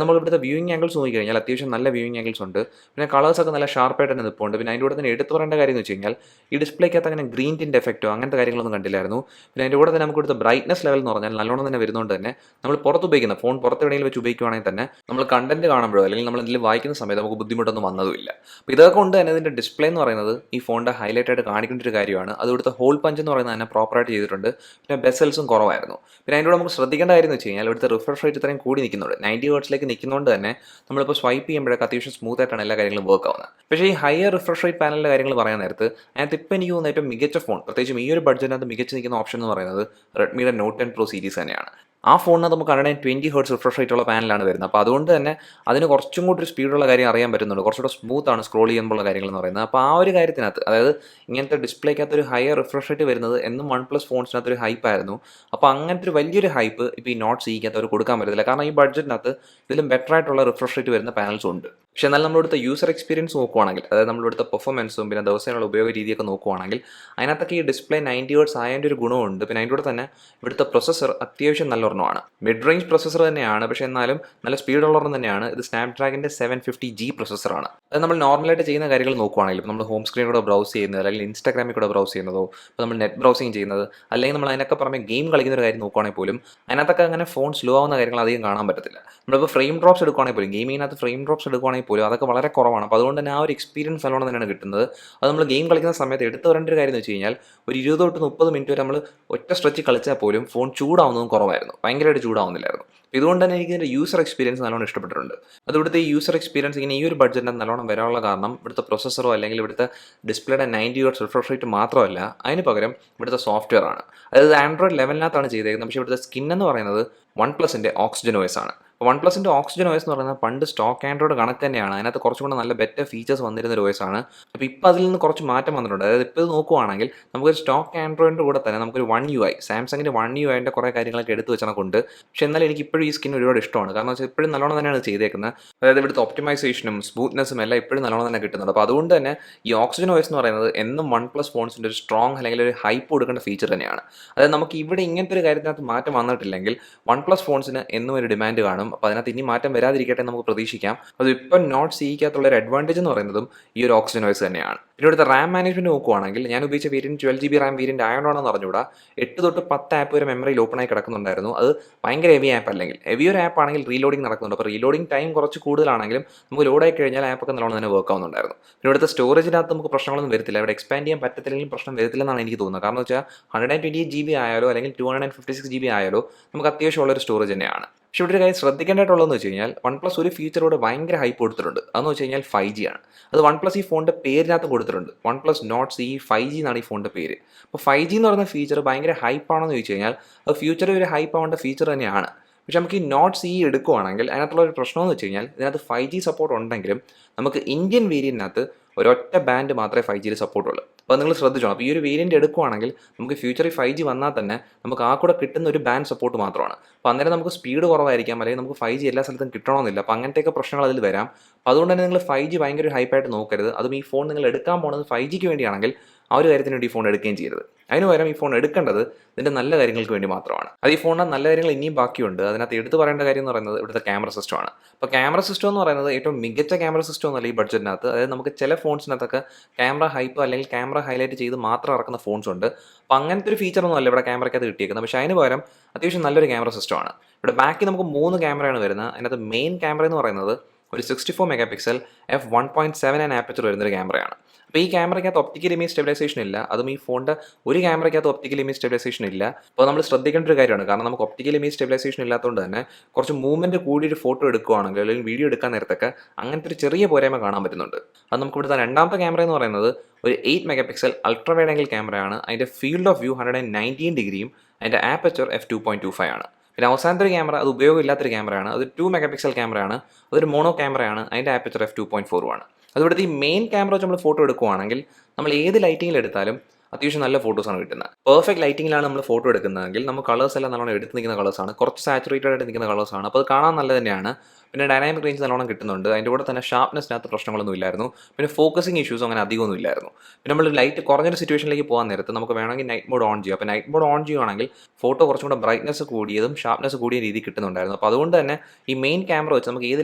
നമ്മൾ ഇവിടുത്തെ വ്യൂയിങ് ആംഗിൾസ് നോക്കിക്കഴിഞ്ഞാൽ അത്യാവശ്യം നല്ല വ്യൂയിങ് ആംഗിൾസ് ഉണ്ട്. പിന്നെ കളേഴ്സൊക്കെ നല്ല ഷാർപ്പായിട്ട് തന്നെ നിൽപ്പുണ്ട്. പിന്നെ അതിൻ്റെ കൂടെ തന്നെ എടുത്ത് പറയേണ്ട കാര്യം എന്ന് വെച്ച് കഴിഞ്ഞാൽ ഈ ഡിസ്പ്ലേക്കകത്ത് അങ്ങനെ ഗ്രീൻ ടിൻ്റ് എഫക്റ്റോ അങ്ങനത്തെ കാര്യങ്ങളൊന്നും കണ്ടില്ലായിരുന്നു. പിന്നെ അതിൻ്റെ കൂടെ തന്നെ നമുക്ക് ഇവിടുത്തെ ബ്രൈറ്റ്നസ് ലെവൽ എന്ന് പറഞ്ഞാൽ നല്ലോണം തന്നെ വരുന്നതുകൊണ്ട് തന്നെ നമ്മൾ പുറത്ത് ഉപയോഗിക്കുന്ന ഫോൺ പുറത്തെവിടെയെങ്കിലും വെച്ച് ഉപയോഗിക്കുകയാണെങ്കിൽ തന്നെ നമ്മൾ കണ്ടന്റ് കാണുമ്പോഴോ അല്ലെങ്കിൽ നമ്മൾ എന്തെങ്കിലും വായിക്കുന്ന സമയത്ത് നമുക്ക് ബുദ്ധിമുട്ടൊന്നും വന്നതുമില്ല. അപ്പോൾ ഇതൊക്കെ കൊണ്ട് തന്നെ ഇതിൻ്റെ ഡിസ്പ്ലേ എന്ന് പറയുന്നത് ഈ ഫോണിൻ്റെ ഹൈലൈറ്റ് ആയിട്ട് കാണിക്കേണ്ട ഒരു കാര്യമാണ്. അത് ഇവിടുത്തെ ഹോൾ പഞ്ച് എന്ന് പറയുന്നത് തന്നെ പ്രോപ്പറായിട്ട് ചെയ്തിട്ടുണ്ട്. പിന്നെ ബെസൽസും കുറവായിരുന്നു. പിന്നെ അതിൻ്റെ കൂടെ നമുക്ക് ശ്രദ്ധിക്കേണ്ട കാര്യം എന്ന് വെച്ച് കഴിഞ്ഞാൽ ഇവിടുത്തെ റിഫ്രഷ് റേറ്റ് ഇത്രയും കൂടി നിൽക്കുന്നുണ്ട്. 90 ഹെർട്സിലേക്ക് നിൽക്കുന്നതുകൊണ്ട് തന്നെ നമ്മളിപ്പോൾ സ്വൈപ്പ് ചെയ്യുമ്പോഴൊക്കെ അത്യാവശ്യം സ്മൂത്ത് ആയിട്ടാണ് എല്ലാ കാര്യങ്ങളും വർക്ക് ആവുന്നത്. പക്ഷേ ഈ ഹയർ റിഫ്രഷ് റേറ്റ് പാനലിൻ്റെ കാര്യങ്ങൾ പറയാൻ നേരത്ത് അതിനകത്ത് ഇപ്പോൾ എനിക്ക് തോന്നുന്ന ഏറ്റവും മികച്ച ഫോൺ, പ്രത്യേകിച്ചും ഈ ഒരു ബഡ്ജറ്റിനകത്ത് മികച്ച് നിൽക്കുന്ന ഓപ്ഷൻ എന്ന് പറയുന്നത് റെഡ്മിയുടെ നോട്ട് 10 പ്രോ സീരീസ് തന്നെയാണ്. ആ ഫോണിനകത്ത് നമുക്ക് 120 ഹെർട്സ് റിഫ്രഷ് റേറ്റുള്ള പാനലാണ് വരുന്നത്. അപ്പോൾ അതുകൊണ്ട് തന്നെ അതിന് കുറച്ചും കൂടി ഒരു സ്പീഡുള്ള കാര്യം അറിയാൻ പറ്റുന്നുണ്ട്. കുറച്ചുകൂടെ സ്മൂത്ത് ആണ് സ്ക്രോൾ ചെയ്യുമ്പോഴുള്ള കാര്യങ്ങൾ എന്ന് പറയുന്നത്. അപ്പോൾ ആ ഒരു കാര്യത്തിനകത്ത്, അതായത് ഇങ്ങനത്തെ ഡിസ്പ്ലേക്കകത്ത് ഒരു ഹയർ റിഫ്രഷ് റേറ്റ് വരുന്നത് എന്നും OnePlus ഫോൺസിനകത്ത് ഒരു ഹൈപ്പായിരുന്നു. അപ്പോൾ അങ്ങനത്തെ ഒരു വലിയൊരു ഹൈപ്പ് ഇപ്പോൾ ഈ നോട്ട് സിക്കകത്ത് അവർ കൊടുക്കാൻ പറ്റത്തില്ല. കാരണം ഈ ബഡ്ജറ്റിനകത്ത് ഇതിലും ബെറ്റർ ആയിട്ടുള്ള റിഫ്രഷ് റേറ്റ് വരുന്ന പാനൽസ് ഉണ്ട്. പക്ഷേ എന്നാൽ നമ്മളിവിടുത്തെ യൂസർ എക്സ്പീരിയൻസ് നോക്കുവാണെങ്കിൽ, അതായത് നമ്മളിവിടുത്തെ പെർഫോമൻസും പിന്നെ ദിവസങ്ങളുടെ ഉപയോഗ രീതിയൊക്കെ നോക്കുവാണെങ്കിൽ അതിനകത്തൊക്കെ ഈ ഡിസ്പ്ലേ 90 ഹെർട്സ് ആയതിൻ്റെ ഒരു ഗുണമുണ്ട്. പിന്നെ അതിൻ്റെ കൂടെ തന്നെ ഇവിടുത്തെ പ്രൊസസ്സർ അത്യാവശ്യം നല്ല ഒരെണ്ണമാണ്. മിഡ് റേഞ്ച് പ്രൊസസ്സർ തന്നെയാണ്, പക്ഷേ എന്നാലും നല്ല സ്പീഡുള്ള ഒരെണ്ണം തന്നെയാണ്. ഇത് സ്നാപ്ഡ്രാഗൻ്റെ 750G പ്രൊസസ്സറാണ്. അത് നമ്മൾ നോർമലായിട്ട് ചെയ്യുന്ന കാര്യങ്ങൾ നോക്കുവാണെങ്കിൽ, ഇപ്പോൾ നമ്മൾ ഹോം സ്ക്രീനിൽ കൂടെ ബ്രൗസ് ചെയ്യുന്നത്, അല്ലെങ്കിൽ ഇൻസ്റ്റാഗ്രാമിൽ കൂടെ ബ്രൗസ് ചെയ്യുന്നതോ, ഇപ്പോൾ നമ്മൾ നെറ്റ് ബ്രൗസിങ് ചെയ്യുന്നത്, അല്ലെങ്കിൽ നമ്മൾ അതിനൊക്കെ പുറമെ ഗെയിം കളിക്കുന്ന ഒരു കാര്യം നോക്കുവാണെങ്കിൽ പോലും അതിനകത്തൊക്കെ അങ്ങനെ ഫോൺ സ്ലോ ആവുന്ന കാര്യങ്ങൾ അധികം കാണാൻ പറ്റത്തില്ല. നമ്മളിപ്പോൾ ഫ്രെയിം ഡ്രോപ്സ് എടുക്കുവാണെങ്കിൽ പോലും, ഗെയിമിനകത്ത് ഫ്രെയിം ഡ്രോപ്സ് എടുക്കുവാണെങ്കിൽ പോലും അതൊക്കെ വളരെ കുറവാണ്. അപ്പോൾ അതുകൊണ്ട് തന്നെ ആ ഒരു എക്സ്പീരിയൻസ് നല്ലോണം തന്നെയാണ് കിട്ടുന്നത്. അത് നമ്മൾ ഗെയിം കളിക്കുന്ന സമയത്ത് എടുത്ത് വരേണ്ട ഒരു കാര്യം എന്ന് വെച്ച് കഴിഞ്ഞാൽ ഒരു 20 തൊട്ട് 30 മിനിറ്റ് വരെ നമ്മൾ ഒറ്റ സ്ട്രെച്ച് കളിച്ചാൽ പോലും ഫോൺ ചൂടാവുന്നതും കുറവായിരുന്നു, ഭയങ്കരമായിട്ട് ചൂടാവുന്നില്ലായിരുന്നു. ഇതുകൊണ്ട് തന്നെ എനിക്ക് ഇതിൻ്റെ യൂസർ എക്സ്പീരിയൻസ് നല്ലോണം ഇഷ്ടപ്പെട്ടിട്ടുണ്ട്. അത് ഇവിടുത്തെ ഈ യൂസർ എക്സ്പീരിയൻസ് ഇങ്ങനെ ഈ ഒരു ബഡ്ജറ്റിന് നല്ലോണം വരാനുള്ള കാരണം ഇവിടുത്തെ പ്രൊസസ്സറോ അല്ലെങ്കിൽ ഇവിടുത്തെ ഡിസ്പ്ലേയുടെ 90 ഹെർട്സ് റിഫ്രഷ് റേറ്റ് മാത്രമല്ല, അതിന് പകരം ഇവിടുത്തെ സോഫ്റ്റ്വെയർ ആണ്. അതായത് ആൻഡ്രോയിഡ് 11 ചെയ്തേക്കുന്നത്. പക്ഷേ ഇവിടുത്തെ സ്കിൻ എന്ന് പറയുന്നത് OnePlusൻ്റെ ഓക്സിജൻ OS ആണ്. OnePlusൻ്റെ ഓക്സിജൻ OS എന്ന് പറയുന്നത് പണ്ട് സ്റ്റോക്ക് ആൻഡ്രോയിഡ് കണക്ക് തന്നെയാണ്. അതിനകത്ത് കുറച്ചും കൂടെ നല്ല ബെറ്റർ ഫീച്ചേഴ്സ് വന്നിരുന്ന ഒരു OS ആണ്. അപ്പോൾ ഇപ്പോൾ അതിൽ നിന്ന് കുറച്ച് മാറ്റം വന്നിട്ടുണ്ട്. അതായത് ഇപ്പോൾ ഇത് നോക്കുവാണെങ്കിൽ നമുക്കൊരു സ്റ്റോക്ക് ആൻഡ്രോയിഡിൻ്റെ കൂടെ തന്നെ നമുക്കൊരു One UI, സാംസങ്ങിൻ്റെ One UIൻ്റെ കുറേ കാര്യങ്ങളൊക്കെ എടുത്ത് വെച്ചാൽ കൊണ്ട്. പക്ഷേ എന്നാലും എനിക്ക് ഇപ്പോഴും ഈ സ്കിൻ ഒരുപാട് ഇഷ്ടമാണ്. കാരണം വെച്ചാൽ ഇപ്പോഴും നല്ലോണം തന്നെയാണ് ചെയ്തേക്കുന്നത്. അതായത് ഇവിടുത്തെ ഒപ്റ്റിമൈസേഷനും സ്മൂത്ത്നെസ്സും എല്ലാം ഇപ്പോഴും നല്ലോണം തന്നെ കിട്ടുന്നുണ്ട്. അപ്പോൾ അതുകൊണ്ട് തന്നെ ഈ ഓക്സിജൻ OS എന്ന് പറയുന്നത് എന്നും OnePlus ഫോൺസിൻ്റെ ഒരു സ്ട്രോങ് അല്ലെങ്കിൽ ഒരു ഹൈപ്പ് കൊടുക്കേണ്ട ഫീച്ചർ തന്നെയാണ്. അതായത് നമുക്ക് ഇവിടെ ഇങ്ങനത്തെ ഒരു കാര്യത്തിനകത്ത് മാറ്റം വന്നിട്ടില്ലെങ്കിൽ OnePlus ഫോൺസിന് എന്നും ഒരു ഡിമാൻഡ് കാണും. അപ്പോൾ അതിനകത്ത് ഇനി മാറ്റം വരാതിരിക്കട്ടെ നമുക്ക് പ്രതീക്ഷിക്കാം. അത് ഇപ്പം നോട്ട് സിക്കകത്തുള്ള ഒരു അഡ്വാൻറ്റേജ് എന്ന് പറയുന്നതും ഈ ഒരു ഓക്സിജൻ OS തന്നെയാണ്. പിന്നെ ഇവിടുത്തെ റാം മാനേജ്മെൻറ്റ് നോക്കുവാണെങ്കിൽ ഞാൻ ഉപയോഗിച്ച വേരിയൻറ്റ് 12GB റാം വേരിയൻറ്റ് ആയതുകൊണ്ടാണെന്ന് പറഞ്ഞുകൂടാ 8 തൊട്ട് 10 ആപ്പ് വരെ മെമ്മറിയിൽ ഓപ്പണായി കിടക്കുന്നുണ്ടായിരുന്നു. അത് ഭയങ്കര ഹെവി ആപ്പ് അല്ലെങ്കിൽ ഹെവി ഒരു ആപ്പ് ആണെങ്കിൽ റീലോഡിങ് നടക്കുന്നുണ്ട്. അപ്പോൾ റീലോഡിങ് ടൈം കുറച്ച് കൂടുതലാണെങ്കിലും നമുക്ക് ലോഡായി കഴിഞ്ഞാൽ ആപ്പൊക്കെ നല്ലോണം തന്നെ വർക്ക് ആവുന്നുണ്ടായിരുന്നു. പിന്നെ ഇവിടുത്തെ സ്റ്റോറേജിനകത്ത് നമുക്ക് പ്രശ്നങ്ങളൊന്നും വരത്തില്ല. ഇവിടെ എക്സ്പാൻഡ് ചെയ്യാൻ പറ്റത്തില്ലെങ്കിലും പ്രശ്നം വരത്തില്ലെന്നാണ് എനിക്ക് തോന്നുന്നത്. കാരണം വെച്ചാൽ 128GB ആയാലോ അല്ലെങ്കിൽ 256GB ആയാലോ നമുക്ക് അത്യാവശ്യമുള്ളൊരു സ്റ്റോറേജ് തന്നെയാണ്. പക്ഷേ ഇവിടെ ഒരു കാര്യം ശ്രദ്ധിക്കേണ്ടതായിട്ടുള്ളതെന്ന് വെച്ച് കഴിഞ്ഞാൽ OnePlus ഒരു ഫീച്ചറോട് ഭയങ്കര ഹൈപ്പ് കൊടുത്തിട്ടുണ്ട്. അതെന്ന് വെച്ച് കഴിഞ്ഞാൽ 5G ആണ്. അത് OnePlus ഈ ഫോണിൻ്റെ പേരിനകത്ത് കൊടുത്തിട്ടുണ്ട്. OnePlus Nord CE 5G എന്നാണ് ഈ ഫോണിൻ്റെ പേര്. അപ്പോൾ 5G എന്ന് പറയുന്ന ഫീച്ചർ ഭയങ്കര ഹൈപ്പാണെന്ന് ചോദിച്ചു കഴിഞ്ഞാൽ അത് ഫ്യൂച്ചറിൽ ഒരു ഹൈപ്പ് ആവേണ്ട ഫീച്ചർ തന്നെയാണ്. പക്ഷേ നമുക്ക് ഈ നോട്ട് CE എടുക്കുവാണെങ്കിൽ അതിനകത്തുള്ള ഒരു പ്രശ്നമെന്ന് വെച്ച് കഴിഞ്ഞാൽ ഇതിനകത്ത് 5G സപ്പോർട്ട് ഉണ്ടെങ്കിലും നമുക്ക് ഇന്ത്യൻ വേരിയൻറ്റിനകത്ത് ഒരൊറ്റ ബാൻഡ് മാത്രമേ 5G സപ്പോർട്ടുള്ളൂ. അപ്പോൾ നിങ്ങൾ ശ്രദ്ധിച്ചോണം. അപ്പോൾ ഈ ഒരു വേരിയൻറ്റ് എടുക്കുവാണെങ്കിൽ നമുക്ക് ഫ്യൂച്ചറിൽ 5G വന്നാൽ തന്നെ നമുക്ക് ആ കൂടെ കിട്ടുന്ന ഒരു ബാൻഡ് സപ്പോർട്ട് മാത്രമാണ്. അപ്പോൾ അന്നേരം നമുക്ക് സ്പീഡ് കുറവായിരിക്കാം, അല്ലെങ്കിൽ നമുക്ക് 5G എല്ലാ സ്ഥലത്തും കിട്ടണമെന്നില്ല. അപ്പോൾ അങ്ങനത്തെയൊക്കെ പ്രശ്നങ്ങൾ അതിൽ വരാം. അപ്പോൾ അതുകൊണ്ട് തന്നെ നിങ്ങൾ 5G ഭയങ്കര ഹൈപ്പായിട്ട് നോക്കരുത്. അതും ഈ ഫോൺ നിങ്ങൾ എടുക്കാൻ പോകുന്നത് 5Gക്ക് വേണ്ടിയാണെങ്കിൽ ആ ഒരു കാര്യത്തിന് വേണ്ടി ഈ ഫോൺ എടുക്കുകയും ചെയ്യരുത്. അതിന് പകരം ഈ ഫോൺ എടുക്കേണ്ടത് ഇതിൻ്റെ നല്ല കാര്യങ്ങൾക്ക് വേണ്ടി മാത്രമാണ്. അത് ഈ ഫോണിൻ്റെ നല്ല കാര്യങ്ങൾ ഇനിയും ബാക്കിയുണ്ട്. അതിനകത്ത് എടുത്ത് പറയേണ്ട കാര്യം എന്ന് പറയുന്നത് ഇവിടുത്തെ ക്യാമറ സിസ്റ്റമാണ്. അപ്പോൾ ക്യാമറ സിസ്റ്റം എന്ന് പറയുന്നത് ഏറ്റവും മികച്ച ക്യാമറ സിസ്റ്റം ഒന്നുമല്ല ഈ ബഡ്ജറ്റിനകത്ത്. അതായത് നമുക്ക് ചില ഫോൺസിനകത്തൊക്കെ ക്യാമറ ഹൈപ്പ് അല്ലെങ്കിൽ ക്യാമറ ഹൈലൈറ്റ് ചെയ്ത് മാത്രം ഇറക്കുന്ന ഫോൺസ് ഉണ്ട്. അപ്പോൾ അങ്ങനത്തെ ഒരു ഫീച്ചറൊന്നും അല്ല ഇവിടെ ക്യാമറയ്ക്കകത്ത് കിട്ടിയേക്കുന്നത്. പക്ഷേ അതിന് പകരം അത്യാവശ്യം നല്ലൊരു ക്യാമറ സിസ്റ്റമാണ്. ഇവിടെ ബാക്കിൽ നമുക്ക് 3 ക്യാമറയാണ് വരുന്നത്. അതിനകത്ത് മെയിൻ ക്യാമറ എന്ന് പറയുന്നത് ഒരു 64 മെഗാപിക്സൽ f1.7 ആപ്പച്ചർ വരുന്നൊരു ക്യാമറയാണ്. അപ്പോൾ ഈ ക്യാമറയ്ക്കകത്ത് ഒപ്റ്റിക്കൽ ഇമേജ് സ്റ്റെബിലൈസേഷൻ ഇല്ല. അതും ഈ ഫോണിൻ്റെ ഒരു ക്യാമറയ്ക്കകത്ത് ഒപ്റ്റിക്കൽ ഇമേജ് സ്റ്റെബിലൈസേഷൻ ഇല്ല. അപ്പോൾ നമ്മൾ ശ്രദ്ധിക്കേണ്ട ഒരു കാര്യമാണ്. കാരണം നമുക്ക് ഒപ്റ്റിക്കൽ ഇമേജ് സ്റ്റെബിലൈസേഷൻ ഇല്ലാത്തതുകൊണ്ട് തന്നെ കുറച്ച് മൂവ്മെൻറ്റ് കൂടിയൊരു ഫോട്ടോ എടുക്കുകയാണെങ്കിൽ അല്ലെങ്കിൽ വീഡിയോ എടുക്കാൻ നേരത്തൊക്കെ അങ്ങനത്തെ ഒരു ചെറിയ പോരായ്മ കാണാൻ പറ്റുന്നുണ്ട്. അത് നമുക്ക് ഇവിടുത്തെ രണ്ടാമത്തെ ക്യാമറ എന്ന് പറയുന്നത് ഒരു 8 മെഗാപിക്സൽ അൾട്രാ വൈഡ് ആംഗിൾ ക്യാമറയാണ്. അതിൻ്റെ ഫീൽഡ് ഓഫ് വ്യൂ 119 ഡിഗ്രിയും അതിൻ്റെ ആപ്പച്ചർ f2.25 ആണ്. പിന്നെ അവസാനത്തെ ഒരു ക്യാമറ അത് ഉപയോഗമില്ലാത്തൊരു ക്യാമറയാണ്. അത് 2 മെഗാപിക്സൽ ക്യാമറയാണ്. അതൊരു മോണോ ക്യാമറയാണ്. അതിൻ്റെ ആപ്പച്ചർ f2.4 ആണ്. അതുപോലെ ഈ മെയിൻ ക്യാമറ വെച്ച് നമ്മൾ ഫോട്ടോ എടുക്കുവാണെങ്കിൽ നമ്മൾ ഏത് ലൈറ്റിങ്ങിൽ എടുത്താലും അത്യാവശ്യം നല്ല ഫോട്ടോസാണ് കിട്ടുന്നത്. പെർഫെക്റ്റ് ലൈറ്റിങ്ങിലാണ് നമ്മൾ ഫോട്ടോ എടുക്കുന്നതെങ്കിൽ നമുക്ക് കളേഴ്സ് എല്ലാം നല്ലോണം എടുത്ത് നിൽക്കുന്ന കളേഴ്സാണ്, കുറച്ച് സാച്ചുറേറ്റഡ് ആയിട്ട് നിൽക്കുന്ന കളേഴ്സാണ്. അപ്പോൾ അത് കാണാൻ നല്ല തന്നെയാണ്. പിന്നെ ഡൈനാമിക് റേഞ്ച് നല്ലോണം കിട്ടുന്നുണ്ട്. അതിൻ്റെ കൂടെ തന്നെ ഷാർപ്നെസ്സിനകത്ത് പ്രശ്നങ്ങളൊന്നും ഇല്ലായിരുന്നു. പിന്നെ ഫോക്കസിങ് ഇഷ്യൂസ് അങ്ങനെ അധികമൊന്നും ഇല്ലായിരുന്നു. പിന്നെ നമ്മൾ ലൈറ്റ് കുറഞ്ഞൊരു സിറ്റുവേഷനിലേക്ക് പോകാൻ നേരത്ത് നമുക്ക് വേണമെങ്കിൽ നൈറ്റ് മോഡ് ഓൺ ചെയ്യാം. അപ്പോൾ നൈറ്റ് മോഡ് ഓൺ ചെയ്യുകയാണെങ്കിൽ ഫോട്ടോ കുറച്ചും കൂടെ ബ്രൈറ്റ്നസ് കൂടിയതും ഷാർപ്നെസ് കൂടിയ രീതി കിട്ടുന്നുണ്ടായിരുന്നു. അപ്പോൾ അതുകൊണ്ട് തന്നെ ഈ മെയിൻ ക്യാമറ വെച്ച് നമുക്ക് ഏത്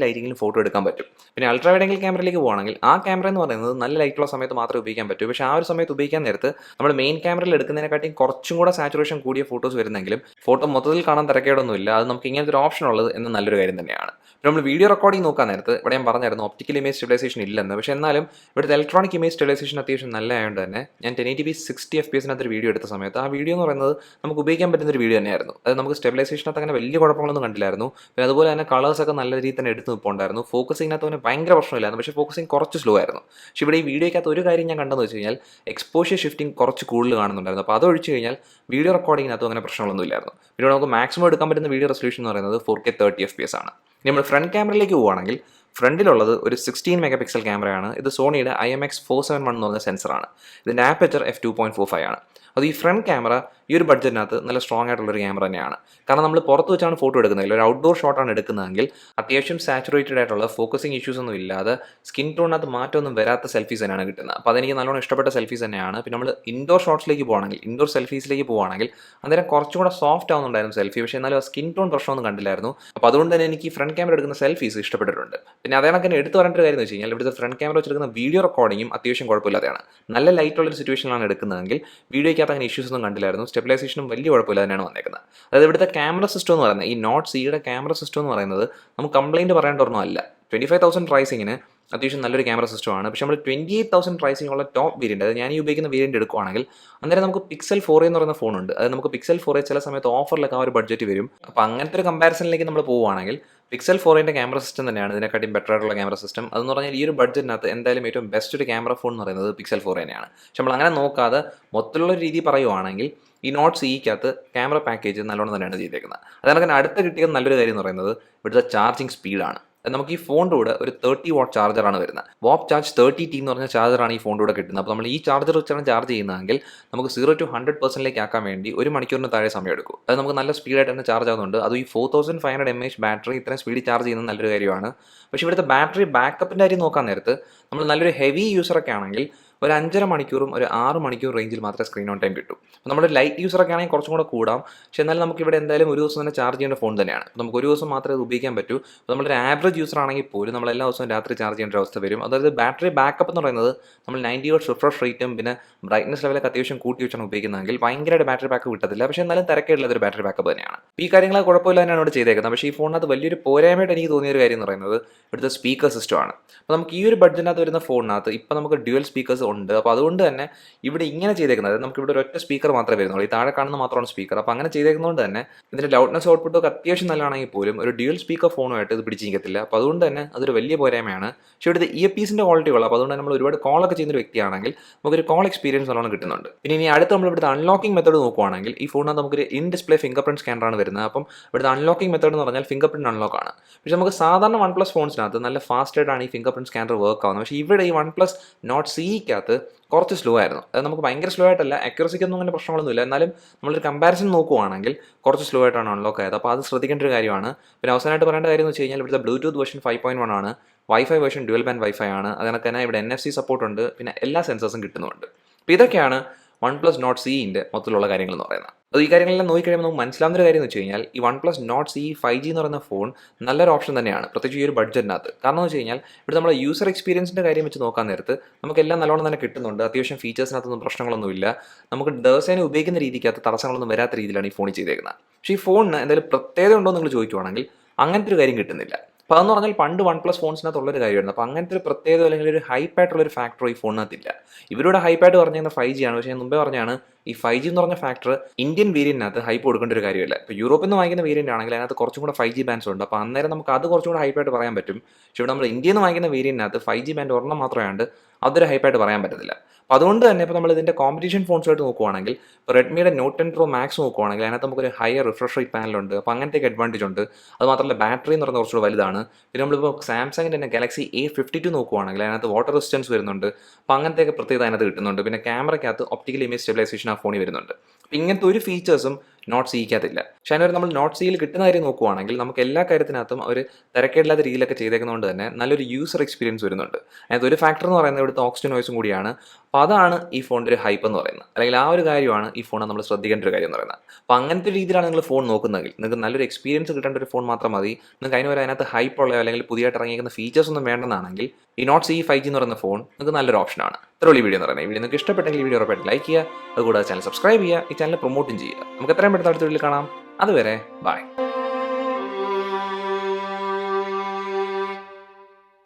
ലൈറ്റിങ്ങിലും ഫോട്ടോ എടുക്കാൻ പറ്റും. പിന്നെ അൾട്രാ വൈഡ് ആംഗിൾ ക്യാമറയിലേക്ക് പോകുകയാണെങ്കിൽ ആ ക്യാമറ എന്ന് പറയുന്നത് നല്ല ലൈറ്റുള്ള സമയത്ത് മാത്രമേ ഉപയോഗിക്കാൻ പറ്റൂ. പക്ഷേ ആ ഒരു സമയത്ത് ഉപയോഗിക്കാൻ നേരത്ത് നമ്മൾ മെയിൻ ക്യാമറയിൽ എടുക്കുന്നതിനെക്കാട്ടിയും കുറച്ചും കൂടെ സാച്ചുറേഷൻ കൂടിയ ഫോട്ടോസ് വരുന്നെങ്കിലും ഫോട്ടോ മൊത്തത്തിൽ കാണാൻ തിരക്കേടൊന്നുമില്ല. അത് നമുക്ക് ഇങ്ങനത്തെ ഒരു ഓപ്ഷൻ ഉള്ളത് എന്ന് നല്ലൊരു കാര്യം തന്നെയാണ്. നമ്മൾ വീഡിയോ റെക്കോർഡിംഗ് നോക്കാൻ നേരത്ത് ഇവിടെ ഞാൻ പറഞ്ഞായിരുന്നു ഒപ്റ്റിക്കൽ ഇമേജ് സ്റ്റെബിലൈസേഷൻ ഇല്ലെന്ന്. പക്ഷേ എന്നാലും ഇവിടുത്തെ ഇലക്ട്രോണിക് ഇമേജ് സ്റ്റെബിലൈസേഷൻ അത്യാവശ്യം നല്ലതായതുകൊണ്ട് തന്നെ ഞാൻ 1080p 60 FPS ഒരു വീഡിയോ എടുത്ത സമയത്ത് ആ വീഡിയോ എന്ന് പറയുന്നത് നമുക്ക് ഉപയോഗിക്കാൻ പറ്റുന്ന ഒരു വീഡിയോ തന്നെയായിരുന്നു. അത് നമുക്ക് സ്റ്റെബിലൈസേഷനകത്ത് അങ്ങനെ വലിയ കുഴപ്പങ്ങളൊന്നും കണ്ടില്ലായിരുന്നു. പിന്നെ അതുപോലെ തന്നെ കളേഴ്സൊക്കെ നല്ല രീതിയിൽ തന്നെ എടുത്ത് നിൽപ്പുണ്ടായിരുന്നു. ഫോക്കസിങ്ങിനകത്ത് തന്നെ ഭയങ്കര പ്രശ്നമില്ലായിരുന്നു. പക്ഷേ ഫോക്കസിങ് കുറച്ച് സ്ലോ ആയിരുന്നു. പക്ഷേ ഇവിടെ ഈ വീഡിയോയ്ക്കകത്ത് ഒരു കാര്യം ഞാൻ കണ്ടെന്ന് വെച്ച് കഴിഞ്ഞാൽ എക്സ്പോഷ്യർ ഷിഫ്റ്റിംഗ് കുറച്ച് കൂടുതൽ കാണുന്നുണ്ടായിരുന്നു. അപ്പോൾ അതൊഴിച്ച് കഴിഞ്ഞാൽ വീഡിയോ റെക്കോർഡിങ്ങിനകത്തും അങ്ങനെ പ്രശ്നങ്ങളൊന്നും ഇല്ലായിരുന്നു. പിന്നെ നമുക്ക് മാക്സിമം എടുക്കാൻ പറ്റുന്ന വീഡിയോ റെസൊല്യൂഷൻ എന്ന് പറയുന്നത് 4K 30 FPS ആണ്. ഇനി നമ്മൾ ഫ്രണ്ട് ക്യാമറയിലേക്ക് പോവുകയാണെങ്കിൽ ഫ്രണ്ടിലുള്ളത് ഒരു 16 മെഗാ പിക്സൽ ക്യാമറയാണ്. ഇത് സോണിയുടെ IMX471 എന്ന് പറഞ്ഞ സെൻസറാണ്. ഇതിൻ്റെ ആപ്പച്ചർ f2.45 ആണ്. അത് ഈ ഫ്രണ്ട് ക്യാമറ ഈ ഒരു ബഡ്ജറ്റിനകത്ത് നല്ല സ്ട്രോങ് ആയിട്ടുള്ളൊരു ക്യാമറ തന്നെയാണ്. കാരണം നമ്മൾ പുറത്ത് വെച്ചാണ് ഫോട്ടോ എടുക്കുന്നതെങ്കിൽ ഒരു ഔട്ട്ഡോർ ഷോട്ടാണ് എടുക്കുന്നതെങ്കിൽ അത്യാവശ്യം സാച്ചുറേറ്റഡ് ആയിട്ടുള്ള ഫോക്കസിങ് ഇഷ്യൂസ് ഒന്നും ഇല്ലാതെ സ്കിൻ ടോണിനകത്ത് മാറ്റമൊന്നും വരാത്ത സെൽഫീസ് തന്നെയാണ് കിട്ടുന്നത്. അപ്പോൾ അതെനിക്ക് നല്ലോണം ഇഷ്ടപ്പെട്ട സെൽഫീസ് തന്നെയാണ്. പിന്നെ നമ്മൾ ഇൻഡോർ ഷോട്ട്സിലേക്ക് പോകുകയാണെങ്കിൽ ഇൻഡോർ സെൽഫീസിലേക്ക് പോകുകയാണെങ്കിൽ അന്നേരം കുറച്ചും കൂടെ സോഫ്റ്റ് ആവുന്നുണ്ടായിരുന്നു സെൽഫി. പക്ഷേ എന്നാലും ആ സ്കിൻ ടോൺ പ്രശ്നമൊന്നും കണ്ടില്ലായിരുന്നു. അപ്പോൾ അതുകൊണ്ട് തന്നെ എനിക്ക് ഈ ഫ്രണ്ട് ക്യാമറ എടുക്കുന്ന സെൽഫീസ് ഇഷ്ടപ്പെട്ടിട്ടുണ്ട്. പിന്നെ അതേ കണക്കിന് എടുത്ത് പറയേണ്ട ഒരു കാര്യം എന്ന് വെച്ച് കഴിഞ്ഞാൽ ഇവിടുത്തെ ഫ്രണ്ട് ക്യാമറ വെച്ചെടുക്കുന്ന വീഡിയോ റെക്കോർഡിങ്ങും അത്യാവശ്യം കുഴപ്പമില്ലാതെയാണ്. നല്ല ലൈറ്റുള്ളൊരു സിറ്റുവേഷനിലാണ് എടുക്കുന്നതെങ്കിൽ വീഡിയോയ്ക്കകത്ത് അങ്ങനെ ഇഷ്യൂസ് ഒന്നും കണ്ടില്ലായിരുന്നു. സ്റ്റെബിലൈസേഷനും വലിയ കുഴപ്പമില്ല തന്നെയാണ് വന്നേക്കുന്നത്. അതായത് ഇവിടുത്തെ ക്യാമറ സിസ്റ്റം എന്ന് പറയുന്നത് ഈ നോട്ട് സിയുടെ ക്യാമറ സിസ്റ്റം എന്ന് പറയുന്നത് നമുക്ക് കംപ്ലയിൻറ്റ് പറയേണ്ട ഒരെണ്ണം അല്ല. 25,000 പ്രൈസിങ്ങിന് അത്യാവശ്യം നല്ലൊരു ക്യാമറ സിസ്റ്റമാണ്. പക്ഷേ നമ്മൾ 28,000 പ്രൈസിംഗ് ഉള്ള ടോപ്പ് വേരിയൻറ്റ്, അത് ഞാൻ ഈ ഉപയോഗിക്കുന്ന വേരിയൻറ്റ് എടുക്കുകയാണെങ്കിൽ അന്നേരം നമുക്ക് Pixel 4a എന്ന് പറയുന്ന ഫോണുണ്ട്. അത് നമുക്ക് Pixel 4a ചില സമയത്ത് ഓഫറിലൊക്കെ ആ ഒരു ബഡ്ജറ്റ് വരും. അപ്പോൾ അങ്ങനത്തെ ഒരു കമ്പാരിസണിലേക്ക് നമ്മൾ പോവുകയാണെങ്കിൽ Pixel 4a ക്യാമറ സിസ്റ്റം തന്നെയാണ് ഇതിനെക്കാട്ടിയും ബെറ്റർ ആയിട്ടുള്ള ക്യാമറ സിസ്റ്റം. അതെന്ന് പറഞ്ഞാൽ ഈ ഒരു ബഡ്ജറ്റിനകത്ത് എന്തായാലും ഏറ്റവും ബെസ്റ്റ് ഒരു ക്യാമറ ഫോൺ എന്ന് പറയുന്നത് Pixel 4a തന്നെയാണ്. പക്ഷെ നമ്മൾ അങ്ങനെ നോക്കാതെ മൊത്തമുള്ള രീതി പറയുവാണെങ്കിൽ ഈ നോട്ട് സിക്കകത്ത് ക്യാമറ പാക്കേജ് നല്ലോണം തന്നെയാണ് ചെയ്തേക്കുന്നത്. അതുകൊണ്ട് അടുത്ത കിട്ടിയ നല്ലൊരു കാര്യം എന്ന് പറയുന്നത് ഇവിടുത്തെ ചാർജിങ് സ്പീഡാണ്. നമുക്ക് ഈ ഫോണിൻ്റെ കൂടെ ഒരു 30 വാട്ട് ചാർജറാണ് വരുന്നത്. വാപ്പ് ചാർജ് 30T എന്ന് പറഞ്ഞ ചാർജറാണ് ഈ ഫോണിൻ്റെ കൂടെ കിട്ടുന്നത്. അപ്പോൾ നമ്മൾ ഈ ചാർജർ വെച്ചാണ് ചാർജ് ചെയ്യുന്നതെങ്കിൽ നമുക്ക് 0 to 100% ആക്കാൻ വേണ്ടി 1 മണിക്കൂറിന് താഴെ സമയം എടുക്കും. അത് നമുക്ക് നല്ല സ്പീഡായിട്ട് തന്നെ ചാർജ് ആകുന്നുണ്ട്. അത് ഈ 4500 mAh ബാറ്ററി ഇത്രയും സ്പീഡിൽ ചാർജ് ചെയ്യുന്നത് നല്ലൊരു കാര്യമാണ്. പക്ഷേ ഇവിടുത്തെ ബാറ്ററി ബാക്കപ്പിൻ്റെ കാര്യം നോക്കാൻ നേരത്ത് നമ്മൾ നല്ലൊരു ഹെവി യൂസറൊക്കെ ആണെങ്കിൽ ഒരു 5.5 മണിക്കൂറും ഒരു 6 മണിക്കൂർ റേഞ്ചിൽ മാത്രമേ സ്ക്രീൻ ഓൺ ടൈം കിട്ടൂ. അപ്പോൾ നമ്മുടെ ലൈറ്റ് യൂസറൊക്കെ ആണെങ്കിൽ കുറച്ചും കൂടെ കൂടാം. പക്ഷേ എന്നാലും നമുക്ക് ഇവിടെ എന്തായാലും ഒരു ദിവസം തന്നെ ചാർജ് ചെയ്യേണ്ട ഫോൺ തന്നെയാണ്. നമുക്ക് ഒരു ദിവസം മാത്രമേ അത് ഉപയോഗിക്കാൻ പറ്റൂ. അപ്പോൾ നമ്മളൊരു ആവറേജ് യൂസർ ആണെങ്കിൽ പോലും നമ്മൾ എല്ലാ ദിവസവും രാത്രി ചാർജ് ചെയ്യേണ്ട അവസ്ഥ വരും. അതായത് ബാറ്ററി ബാക്കപ്പ് എന്ന് പറയുന്നത് നമ്മൾ 90 വാട്ട്സ് റിഫ്രഷ് റേറ്റും പിന്നെ ബ്രൈറ്റ്നസ് ലെവലൊക്കെ അത്യാവശ്യം കൂട്ടി വെച്ചാണ് ഉപയോഗിക്കുന്നതെങ്കിൽ ഭയങ്കരമായിട്ട് ബാറ്ററി ബാക്കപ്പ് കിട്ടത്തില്ല. പക്ഷേ എന്നാലും തിരക്കേടുള്ളതൊരു ബാറ്ററി ബാക്കപ്പ് തന്നെയാണ്. ഈ കാര്യങ്ങൾ കുഴപ്പമില്ല തന്നെയാണ് ഇവിടെ ചെയ്തേക്കുന്നത്. പക്ഷേ ഈ ഫോണിനകത്ത് വലിയൊരു പോരായ്മയായിട്ട് എനിക്ക് തോന്നിയ ഒരു കാര്യം എന്ന് പറയുന്നത് ഇവിടുത്തെ സ്പീക്കർ സിസ്റ്റമാണ്. അപ്പോൾ നമുക്ക് ഈ ഒരു ബഡ്ജറ്റിനകത്ത് വരുന്ന ഫോണിനകത്ത് ഇപ്പോൾ നമുക്ക് ഡ്യുവൽ സ്പീക്കേഴ്സ് ഉണ്ട്. അപ്പോൾ അതുകൊണ്ട് തന്നെ ഇവിടെ ഇങ്ങനെ ചെയ്തേക്കുന്നത് നമുക്ക് ഇവിടെ ഒരു ഒറ്റ സ്പീക്കർ മാത്രമേ വരുന്നുള്ളൂ. ഈ താഴെ കാണുന്ന മാത്രമാണ് സ്പീക്കർ. അപ്പോൾ അങ്ങനെ ചെയ്തേക്കുന്നതുകൊണ്ട് തന്നെ ഇതിൻ്റെ ലൗഡ്നെസ് ഔട്ട്പുട്ടൊക്കെ അത്യാവശ്യം നല്ലതാണെങ്കിൽ പോലും ഒരു ഡ്യുവൽ സ്പീക്കർ ഫോണുമായിട്ട് ഇത് പിടിച്ച് നിൽക്കത്തില്ല. അപ്പോൾ അതുകൊണ്ട് തന്നെ അതൊരു വലിയ പോരായ്മയാണ്. പക്ഷേ ഇവിടുത്തെ ഇയർപീസിൻ്റെ ക്വാളിറ്റി ഉള്ളൂ. അപ്പോൾ അതുകൊണ്ട് നമ്മൾ ഒരുപാട് കോളൊക്കെ ചെയ്യുന്ന ഒരു വ്യക്തിയാണെങ്കിൽ നമുക്കൊരു കോൾ എക്സ്പീരിയൻസ് നല്ലോണം കിട്ടുന്നുണ്ട്. പിന്നെ ഇനി അടുത്ത് നമ്മൾ ഇവിടുത്തെ അൺലോക്കിംഗ് മെത്തേഡ് നോക്കുവാണെങ്കിൽ ഈ ഫോണിനകത്ത് നമുക്കൊരു ഇൻ ഡിസ്പ്ലേ ഫിംഗർ പ്രിന്റ് സ്കാനറാണ് വരുന്നത്. അപ്പം ഇവിടുത്തെ അൺലോക്കിംഗ് മെത്തേഡ് എന്ന് പറഞ്ഞാൽ ഫിംഗർ പ്രിന്റ് അൺലോക്ക് ആണ്. പക്ഷേ നമുക്ക് സാധാരണ OnePlus ഫോൺസിനകത്ത് നല്ല ഫാസ്റ്റ് ആയിട്ടാണ് ഈ ഫിംഗർ പ്രിന്റ് സ്കാനർ വർക്ക് ആവുന്നത്. പക്ഷേ ഇവിടെ ഈ OnePlus Nord CEക്കകത്ത് കുറച്ച് സ്ലോ ആയിരുന്നു. അത് നമുക്ക് ഭയങ്കര സ്ലോ ആയിട്ടല്ല, അക്യുറസിക്കൊന്നും അങ്ങനെ പ്രശ്നങ്ങളൊന്നുമില്ല. എന്നാലും നമ്മളൊരു കമ്പാരിസൺ നോക്കുവാണെങ്കിൽ കുറച്ച് സ്ലോ ആയിട്ടാണ് അൺലോക്ക് ആയത്. അപ്പോൾ അത് ശ്രദ്ധിക്കേണ്ട ഒരു കാര്യമാണ്. പിന്നെ അവസാനമായിട്ട് പറയേണ്ട കാര്യം എന്ന് വെച്ച് കഴിഞ്ഞാൽ ഇവിടുത്തെ ബ്ലൂടൂത്ത് വേർഷൻ 5.1 ആണ്, wifi version dual band wifi ആണ്. അതിനൊക്കെ തന്നെ ഇവിടെ NFC സപ്പോർട്ട് ഉണ്ട്. പിന്നെ എല്ലാ സെൻസേഴ്സും കിട്ടുന്നുണ്ട്. അപ്പോൾ ഇതൊക്കെയാണ് OnePlus Nord CEൻ്റെ മൊത്തത്തിലുള്ള കാര്യങ്ങൾ എന്ന് പറയുന്നത്. അത് ഈ കാര്യങ്ങളെല്ലാം നോക്കിക്കഴിയുമ്പോൾ നമുക്ക് മനസ്സിലാവുന്ന ഒരു കാര്യം എന്ന് വെച്ച് കഴിഞ്ഞാൽ ഈ OnePlus Nord CE 5G എന്ന് പറയുന്ന ഫോൺ നല്ലൊരു ഓപ്ഷൻ തന്നെയാണ്, പ്രത്യേകിച്ച് ഈ ഒരു ബഡ്ജറ്റിനകത്ത്. കാരണം എന്ന് വെച്ച് കഴിഞ്ഞാൽ ഇവിടെ നമ്മുടെ യൂസർ എക്സ്പീരിയൻസിൻ്റെ കാര്യം വെച്ച് നോക്കാൻ നേരത്ത് നമുക്കെല്ലാം നല്ലോണം തന്നെ കിട്ടുന്നുണ്ട്. അത്യാവശ്യം ഫീച്ചേഴ്സിനകത്തൊന്നും പ്രശ്നങ്ങളൊന്നുമില്ല. നമുക്ക് ദിവസേന ഉപയോഗിക്കുന്ന രീതിക്കകത്ത് തടസ്സങ്ങളൊന്നും വരാത്ത രീതിയിലാണ് ഈ ഫോണിൽ ചെയ്തേക്കുന്നത്. പക്ഷേ ഈ ഫോണിന് എന്തെങ്കിലും പ്രത്യേകത ഉണ്ടോ എന്ന് നിങ്ങൾ ചോദിക്കുവാണെങ്കിൽ അങ്ങനത്തെ ഒരു കാര്യം കിട്ടുന്നില്ല. അപ്പോൾ അതെന്ന് പറഞ്ഞാൽ പണ്ട് OnePlus ഫോൺസിനകത്തുള്ളൊരു കാര്യമായിരുന്നു. അപ്പോൾ അങ്ങനത്തെ ഒരു പ്രത്യേകത അല്ലെങ്കിൽ ഒരു ഹൈപ്പായിട്ടുള്ളൊരു ഫാക്ടർ ഈ ഫോണിനകത്തില്ല. ഇവരുടെ ഹൈപ്പായിട്ട് പറഞ്ഞിരുന്ന 5G ആണ്. പക്ഷേ ഞാൻ മുമ്പേ പറഞ്ഞാണ് ഈ 5G എന്ന് പറഞ്ഞ ഫാക്ടർ ഇന്ത്യൻ വേരിയൻറ്റിനകത്ത് ഹൈപ്പ് കൊടുക്കേണ്ട ഒരു കാര്യമില്ല. ഇപ്പോൾ യൂറോപ്പിൽ നിന്ന് വാങ്ങിക്കുന്ന വേരിയൻ്റ് ആണെങ്കിൽ അതിനകത്ത് കുറച്ചും കൂടെ 5G ബാൻഡ്സ് ഉണ്ട്. അപ്പോൾ അന്നേരം നമുക്ക് അത് കുറച്ചും കൂടെ ഹൈപ്പായിട്ട് പറയാൻ പറ്റും. പക്ഷേ ഇവിടെ നമ്മൾ ഇന്ത്യയിൽ നിന്ന് വാങ്ങിക്കുന്ന വേരിയൻറ്റിനകത്ത് 5G ബാൻഡ് ഒരെണ്ണം മാത്രമായതുകൊണ്ട് അതൊരു ഹൈപ്പായിട്ട് പറയാൻ പറ്റത്തില്ല. അപ്പോൾ അതുകൊണ്ട് തന്നെ ഇപ്പോൾ നമ്മൾ ഇതിൻ്റെ കോമ്പറ്റീഷൻ ഫോൺസുമായിട്ട് നോക്കുവാണെങ്കിൽ ഇപ്പോൾ റെഡ്മിയുടെ നോട്ട് 10 പ്രോ മാക്സ് നോക്കുവാണെങ്കിൽ അതിനകത്ത് നമുക്കൊരു ഹയർ റിഫ്രഷ് റേറ്റ് പാനലുണ്ട്. അപ്പോൾ അങ്ങനത്തെയൊക്കെ അഡ്വാൻറ്റേജ് ഉണ്ട്. അത് മാത്രമല്ല ബാറ്ററി എന്ന് പറയുന്നത് കുറച്ചുകൂടി വലുതാണ്. പിന്നെ നമ്മളിപ്പോൾ സാംസങ്ങിൻ്റെ തന്നെ ഗാലക്സി A52 നോക്കുവാണെങ്കിൽ അതിനകത്ത് വാട്ടർ റെസിസ്റ്റൻസ് വരുന്നുണ്ട്. അപ്പോൾ അങ്ങനത്തെയൊക്കെ പ്രത്യേകത അതിനകത്ത് കിട്ടുന്നുണ്ട്. പിന്നെ ക്യാമറയ്ക്കകത്ത് ഒപ്റ്റിക്കൽ ഇമേജ് സ്റ്റെബിലൈസേഷൻ ആ ഫോണിൽ വരുന്നുണ്ട്. അപ്പോൾ ഇങ്ങനത്തെ ഒരു ഫീച്ചേഴ്സും നോട്ട് സിക്കകത്തില്ല. പക്ഷേ അതിനൊരു നമ്മൾ നോട്ട് സിയിൽ കിട്ടുന്ന കാര്യം നോക്കുവാണെങ്കിൽ നമുക്ക് എല്ലാ കാര്യത്തിനകത്തും അവർ തിരക്കേടില്ലാത്ത രീതിയിലൊക്കെ ചെയ്തേക്കുന്നതുകൊണ്ട് തന്നെ നല്ലൊരു യൂസർ എക്സ്പീരിയൻസ് വരുന്നുണ്ട്. അതിനകത്ത് ഒരു ഫാക്ടർ എന്ന് പറയുന്നത് ഇവിടുത്തെ ഓക്സിജൻ നോയ്സും കൂടിയാണ്. അപ്പോൾ അതാണ് ഈ ഫോണിൻ്റെ ഒരു ഹൈപ്പ് എന്ന് പറയുന്നത്. അല്ലെങ്കിൽ ആ ഒരു കാര്യമാണ് ഈ ഫോൺ നമ്മൾ ശ്രദ്ധിക്കേണ്ട ഒരു കാര്യം എന്ന് പറയുന്നത്. അപ്പോൾ അങ്ങനത്തെ രീതിയിലാണ് നിങ്ങൾ ഫോൺ നോക്കുന്നതെങ്കിൽ നിങ്ങൾക്ക് നല്ലൊരു എക്സ്പീരിയൻസ് കിട്ടേണ്ട ഒരു ഫോൺ മാത്രം മതി. നിങ്ങൾക്ക് അതിനകത്ത് ഹൈപ്പുള്ള അല്ലെങ്കിൽ പുതിയതായിട്ട് ഇറങ്ങിയിരിക്കുന്ന ഫീച്ചേഴ്സ് ഒന്നും വേണ്ടെന്നാണെങ്കിൽ ഈ നോട്ട് CE 5G എന്ന് പറയുന്ന ഫോൺ നിങ്ങൾക്ക് നല്ലൊരു ഓപ്ഷനാണ്. ഇത്രയുള്ള ഈ വീഡിയോ എന്ന് പറയുന്നത്. ഈ വീഡിയോ നിങ്ങൾക്ക് ഇഷ്ടപ്പെട്ടെങ്കിൽ ഈ വീഡിയോ ഉറപ്പായിട്ട് ലൈക്ക് ചെയ്യുക. അതുകൂടാതെ ചാനൽ സബ്സ്ക്രൈബ് ചെയ്യുക. ഈ ചാനൽ പ്രൊമോട്ടും ചെയ്യുക. നമുക്ക് എത്രയും പെട്ടെന്ന് അടുത്ത വീഡിയോയിൽ കാണാം. അതുവരെ ബൈ.